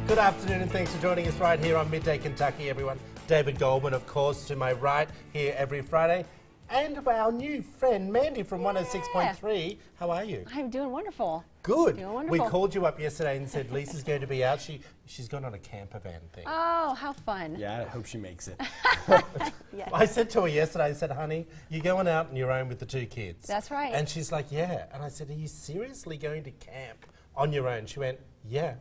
Good afternoon and thanks for joining us right here on Midday Kentucky, everyone. David Goldman, of course, to my right here every Friday. And our new friend, Mandy from 106.3. How are you? I'm doing wonderful. Good. Doing wonderful. We called you up yesterday and said Lisa's going to be out. She's gone on a camper van thing. Oh, how fun. Yeah, I hope she makes it. Yes. I said to her yesterday, I said, honey, you're going out on your own with the two kids. That's right. And she's like, yeah. And I said, are you seriously going to camp on your own? She went, yeah.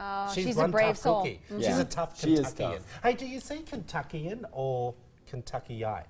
Oh, She's a one brave tough soul. cookie. Yeah. She's a tough She is Kentuckian. tough. Hey, do you say Kentuckian or Kentuckyite?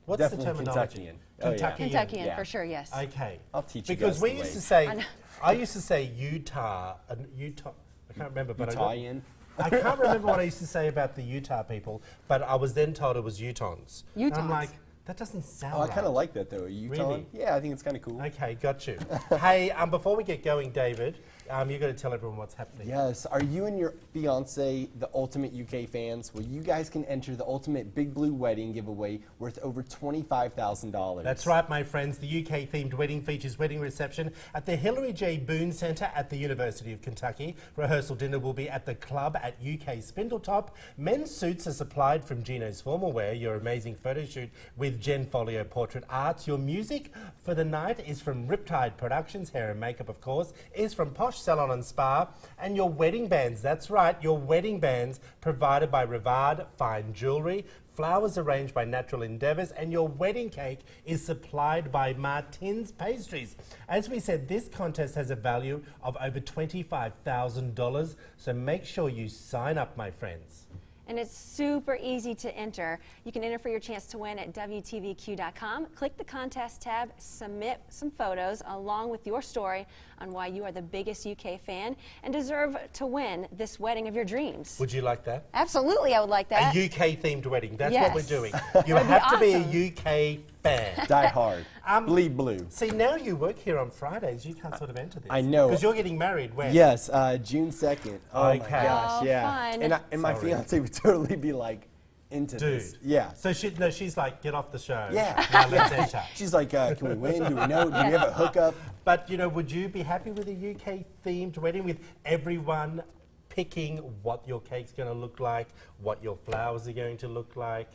What's Definitely the terminology? Kentuckian. Oh, yeah. Kentuckian, Yeah. for sure, yes. Okay. I'll teach because you we guys the used to ways. say, I used to say Utah, Utah. I can't remember, but Utahian. I can't remember what I used to say about the Utah people, but I was then told it was Utahns. And I'm Utahns. like, that doesn't sound Oh, I right. kind of like that though. Utah. Really? Yeah, I think it's kind of cool. Okay, got you. Hey, before we get going, David, you've got to tell everyone what's happening. Yes. Are you and your fiance the ultimate UK fans? Well, you guys can enter the ultimate Big Blue Wedding giveaway worth over $25,000. That's right, my friends. The UK-themed wedding features wedding reception at the Hilary J. Boone Centre at the University of Kentucky. Rehearsal dinner will be at the club at UK Spindletop. Men's suits are supplied from Gino's Formal Wear. Your amazing photo shoot with Jen Folio Portrait Arts. Your music for the night is from Riptide Productions. Hair and makeup, of course, is from Posh Salon and Spa. And your wedding bands, that's right, your wedding bands provided by Rivard Fine Jewellery. Flowers arranged by Natural Endeavours, and your wedding cake is supplied by Martin's Pastries. As we said, this contest has a value of over $25,000, so make sure you sign up, my friends. And it's super easy to enter. You can enter for your chance to win at WTVQ.com. Click the contest tab, submit some photos along with your story on why you are the biggest UK fan and deserve to win this wedding of your dreams. Would you like that? Absolutely, I would like that. A UK-themed wedding. That's what we're Yes. doing. You That'd be have to be awesome. a UK fan. Die hard. Bleed blue. See, now you work here on Fridays. You can't sort of enter this. I know. Because you're getting married when? Yes, June 2nd. Oh my Okay. gosh, Oh, yeah. fun. And my Sorry. fiance would totally be like into Dude. this. Yeah. So she's like, get off the show. Yeah. Now let's enter. She's like, can we win? Do we know? Do we have a hookup? But, would you be happy with a UK-themed wedding with everyone picking what your cake's going to look like, what your flowers are going to look like?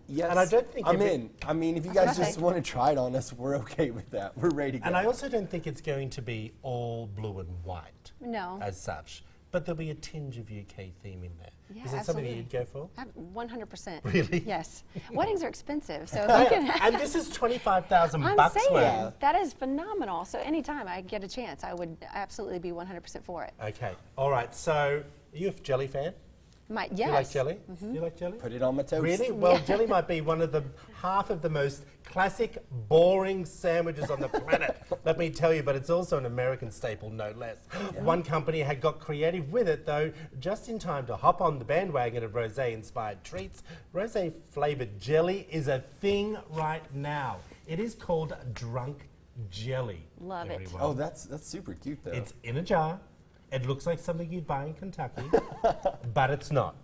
Yes. And I don't think I'm every- in. I mean, if you That's guys what I just think. want to try it on us, we're okay with that. We're ready to go. And I also don't think it's going to be all blue and white No. as such. But there'll be a tinge of UK theme in there. Yeah, Is that something absolutely. you'd go for? 100%. Really? Yes. Weddings are expensive, so if you can And this is 25,000 I'm bucks saying, worth. that is phenomenal. So anytime I get a chance, I would absolutely be 100% for it. Okay. All right. So, are you a jelly fan? Yes. You like jelly? You like jelly? Put it on my toast. Really? Well, jelly might be one of the half of the most classic, boring sandwiches on the planet. Let me tell you, but it's also an American staple, no less. One company had got creative with it, though, just in time to hop on the bandwagon of rosé-inspired treats. Rosé-flavored jelly is a thing right now. It is called Drunk Jelly. Love it. everyone. Oh, that's super cute though. It's in a jar. It looks like something you'd buy in Kentucky, but it's not.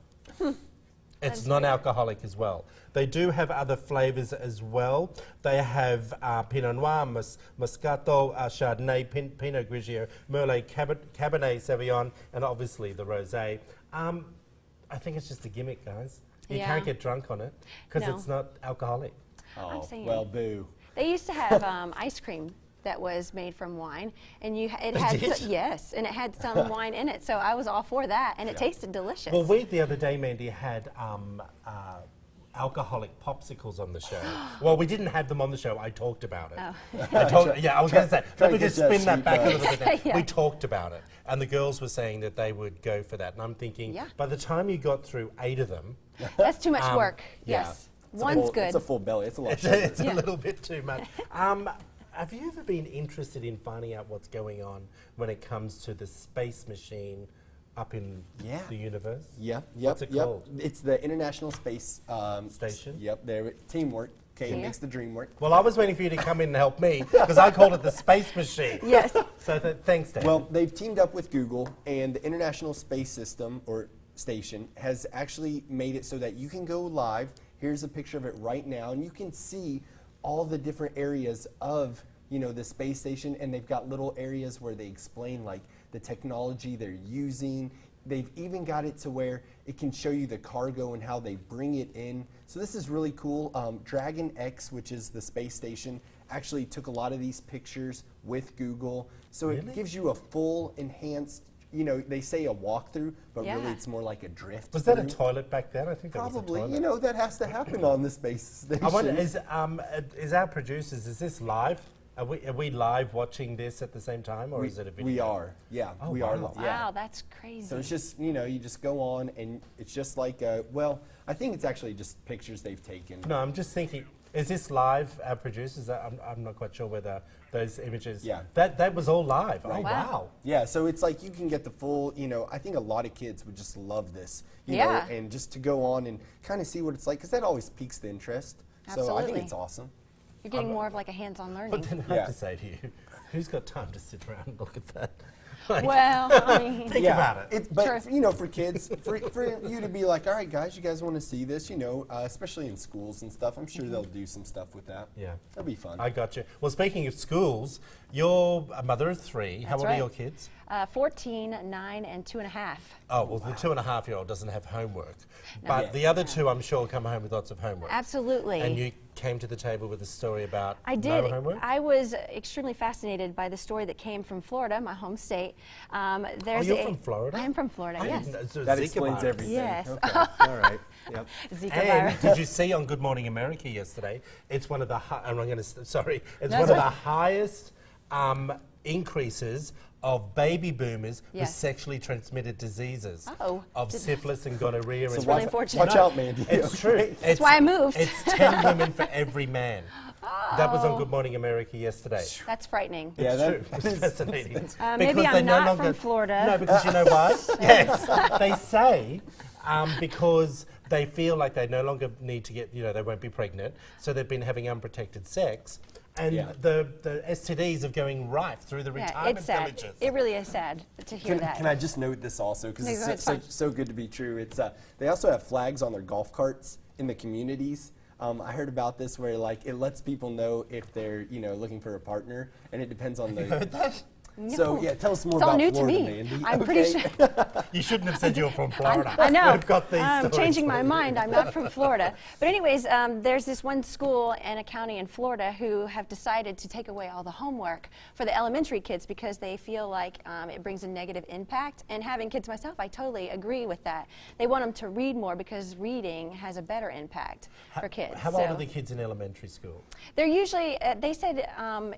It's non-alcoholic as well. They do have other flavors as well. They have Pinot Noir, Moscato, Chardonnay, Pinot Grigio, Merlot, Cabernet Sauvignon, and obviously the rosé. I think it's just a gimmick, guys. You Yeah. can't get drunk on it because No. it's not alcoholic. oh, saying- well, boo. They used to have ice cream that was made from wine, and it had did? Yes, and it had some wine in it. So I was all for that, and it tasted delicious. Well, we the other day, Mandy, had alcoholic popsicles on the show. Well, we didn't have them on the show. I talked about it. I was going to say, try let me to just get that spin that sweet back a buzz. little bit. There. Yeah. We talked about it. And the girls were saying that they would go for that. And I'm thinking, Yeah. by the time you got through 8 of them, That's too much work. yeah. Yes, It's a one's full- good. It's a full belly. It's a lot. it's, of sugar. it's a little bit too much. Have you ever been interested in finding out what's going on when it comes to the space machine up in Yeah. the universe? Yep. What's it called? It's the International Space Station? Yep. There. Teamwork. Okay, Yeah. it makes the dream work. Well, I was waiting for you to come in and help me because I called it the space machine. Yes. So thanks, Dan. Well, they've teamed up with Google, and the International Space System or Station has actually made it so that you can go live. Here's a picture of it right now, and you can see all the different areas of the space station, and they've got little areas where they explain like the technology they're using. they've even got it to where it can show you the cargo and how they bring it in. So this is really cool. Dragon X, which is the space station, actually took a lot of these pictures with Google. So Really? it gives you a full enhanced, you know, they say a walkthrough, but Yeah. really it's more like a drift. Was that a through. toilet back then? I think that was a Probably, toilet. you know, that has to happen on the space station. I wonder, is our producers, is this live? Are we live watching this at the same time, or is it a video? We are, yeah, Oh, we are. wow. Yeah. Wow, that's crazy. So it's just, you know, you just go on and it's just like, well, I think it's actually just pictures they've taken. No, I'm just thinking, is this live, our producers? I'm not quite sure whether those images... Yeah. That was all live. Oh, Right. Wow. wow. Yeah, so it's like you can get the full, you know, I think a lot of kids would just love this, you Yeah. know, and just to go on and kind of see what it's like, because that always piques the interest. So I think Absolutely. it's awesome. You're getting more of like a hands-on learning. But then I Yeah. have to say to you, who's got time to sit around and look at that? Like, Well, I mean, think about it. It's, but, True. you know, for kids, for you to be like, all right, guys, you guys want to see this, you know, especially in schools and stuff, I'm sure they'll do some stuff with that. Yeah. That'll be fun. I got you. Well, speaking of schools, you're a mother of 3. How That's old right. are your kids? 14, 9, and 2.5. Oh, well, the 2.5-year-old doesn't have homework. But Yeah. the other two, I'm sure, come home with lots of homework. Absolutely. And you came to the table with a story about I did. no homework? I was extremely fascinated by the story that came from Florida, my home state. There's you're from Florida? I am from Florida, I yes. didn't know- so That Zika explains virus. everything. Yes. Okay. All right. Yep. Zika And virus. did you see on Good Morning America yesterday? It's one of the and I'm going to sorry. It's No, one it's of the right. highest increases of baby boomers with Yes. sexually transmitted diseases Oh. of syphilis and gonorrhea. So and really watch, unfortunate. watch out, Mandy. It's true. Okay? That's why I moved. It's 10 women for every man. That was on Good Morning America yesterday. That's frightening. Yeah, It's that- true. It's fascinating. Maybe Because I'm they no not from longer- Florida. No, because you know why? Yes, they say because they feel like they no longer need to get, you know, they won't be pregnant, so they've been having unprotected sex, and Yeah. the STDs are going right through the Yeah, retirement it's sad. villages. It really is sad to hear that. Can I just note this also because No, go ahead, it's it's so, fine. so good to be true. It's they also have flags on their golf carts in the communities. I heard about this where like it lets people know if they're looking for a partner, and it depends on the. Heard that? So No. yeah, tell us more It's all about new Florida, to me. Mandy. I'm pretty okay? sure. You shouldn't have said you were from Florida. I know. We've got these I'm stories changing for my you. mind. I'm not from Florida. But anyways, there's this one school and a county in Florida who have decided to take away all the homework for the elementary kids because they feel like it brings a negative impact. And having kids myself, I totally agree with that. They want them to read more because reading has a better impact for kids. How old So are the kids in elementary school? they're usually, they said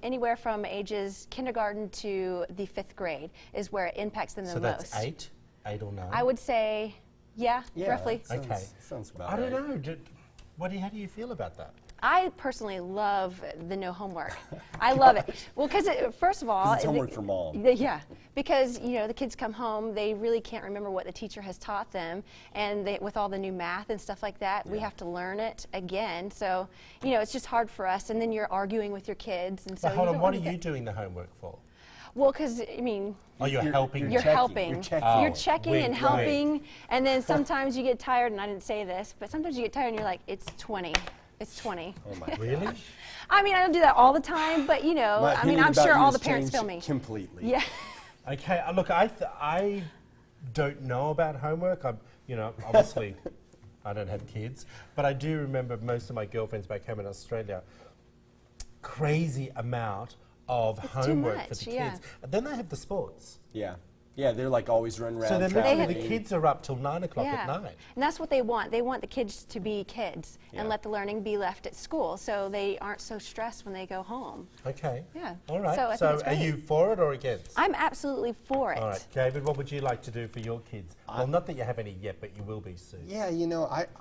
anywhere from ages kindergarten to the 5th grade is where it impacts them the So most. that's 8 or 9? I would say, yeah, Yeah, roughly. that sounds, Okay. sounds about I don't right. know. How do you feel about that? I personally love the no homework. I love it. Well, because first of all, 'Cause it's homework for mom. Yeah, because the kids come home, they really can't remember what the teacher has taught them, and with all the new math and stuff like that, we have to learn it again. So it's just hard for us. And then you're arguing with your kids, and so But hold you on, don't what are wanna you get- doing the homework for? Well, because I mean. Oh, you're helping. You're checking, helping. you're checking. Oh, You're checking wink, and wink. helping, and then sometimes you get tired, and I didn't say this, but sometimes you get tired and you're like, it's 20. It's 20. Oh my. Really? I mean, I don't do that all the time, but My I mean, opinion I'm about sure you all has the parents changed feel me. completely. Yeah. Okay, look, I don't know about homework. Obviously, I don't have kids, but I do remember most of my girlfriends back home in Australia. Crazy amount of too homework for much, the yeah. kids. And then they have the sports. Yeah. Yeah, they're like always run around. So then traveling. literally the kids are up till 9 o'clock Yeah. at night. And that's what they want. They want the kids to be kids Yeah. and let the learning be left at school so they aren't so stressed when they go home. Okay. Yeah. All right. So I think So it's are great. you for it or against? I'm absolutely for it. All right, David, what would you like to do for your kids? Well, not that you have any yet, but you will be soon. Yeah,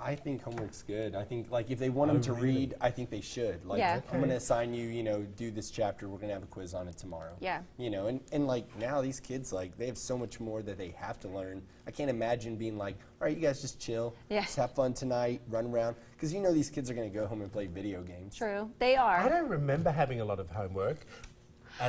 I think homework's good. I think like if they want them to really? read, I think they should. Like Yeah. I'm going to assign you, do this chapter. We're going to have a quiz on it tomorrow. Yeah. And like now these kids like they have so much more that they have to learn. I can't imagine being like, all right, you guys just chill. Yeah. Just have fun tonight, run around because these kids are going to go home and play video games. True. They I are. don't remember having a lot of homework.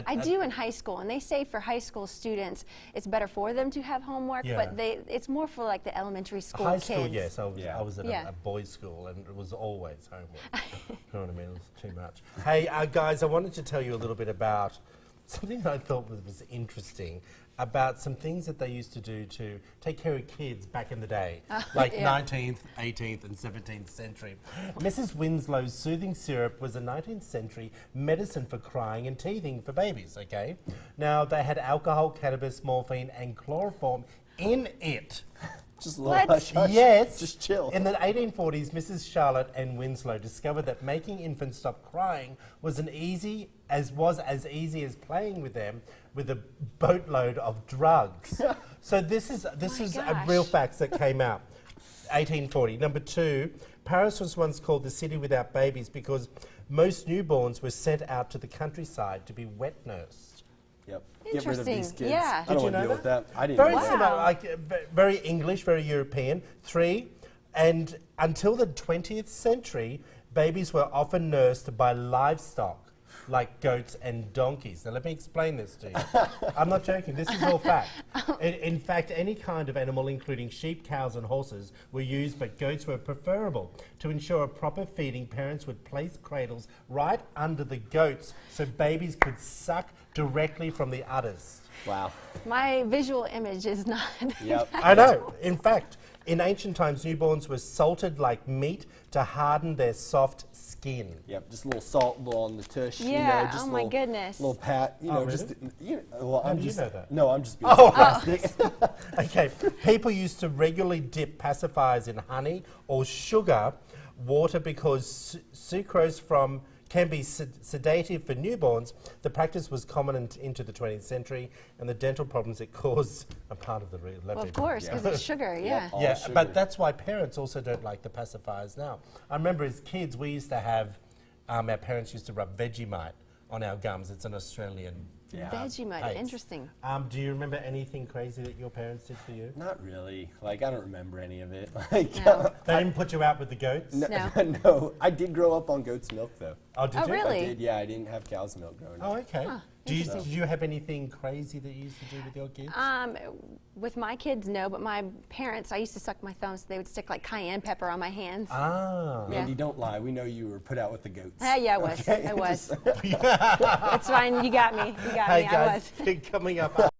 I do in high school, and they say for high school students, it's better for them to have homework, Yeah. but it's more for like the elementary school High kids. school, yes. Yeah. I was at Yeah. a boys' school, and it was always homework. You know what I mean? It was too much. Hey, guys, I wanted to tell you a little bit about something that I thought was interesting. about some things that they used to do to take care of kids back in the day, like yeah. 19th, 18th, and 17th century. Mrs. Winslow's soothing syrup was a 19th century medicine for crying and teething for babies, okay? Now, they had alcohol, cannabis, morphine, and chloroform in it. Just a little What? hush, hush. Yes. Just chill. In the 1840s, Mrs. Charlotte N. Winslow discovered that making infants stop crying was as easy as playing with them with a boatload of drugs. So this is a gosh. real facts that came out. 1840. Number 2, Paris was once called the city without babies because most newborns were sent out to the countryside to be wet nursed. Yep. Get rid of these Interesting. kids. Yeah. I don't Did you want to know deal with that. I didn't Very know that. similar, Wow. like very English, very European. 3, and until the 20th century, babies were often nursed by livestock, like goats and donkeys. Now let me explain this to you. I'm not joking, this is all fact. In fact, any kind of animal, including sheep, cows and horses, were used, but goats were preferable. To ensure a proper feeding, parents would place cradles right under the goats so babies could suck directly from the udders. Wow. My visual image is not. Yep. I know. In fact, in ancient times, newborns were salted like meat to harden their soft skin. Yep, just a little salt, little on the tush. You Yeah, know, just oh a my little, goodness. Little pat. You Oh, know, really? just well, How I'm do you just know that? No, I'm just being Oh. sarcastic. Okay, people used to regularly dip pacifiers in honey or sugar water because sucrose can be sedative for newborns. The practice was common into the 20th century, and the dental problems it caused are part of the reason. Well, of course, because it's sugar, yeah. all Yeah, sugar. but that's why parents also don't like the pacifiers now. I remember as kids, we used to have, our parents used to rub Vegemite on our gums. It's an Australian Yeah. Vegemite, paste. interesting. Do you remember anything crazy that your parents did for you? Not really. Like, I don't remember any of it. Like, No. They didn't put you out with the goats? no, No. no. I did grow up on goat's milk, though. Oh, did Oh, you? really? I did, yeah. I didn't have cow's milk growing Oh, up. okay. Did you have anything crazy that you used to do with your kids? With my kids, no, but my parents, I used to suck my thumbs, so they would stick like cayenne pepper on my hands. Ah. Yeah. Andy, don't lie. We know you were put out with the goats. Yeah, I was. Okay? I was. It's fine. You got me. You got Hey me. I guys, was. coming up.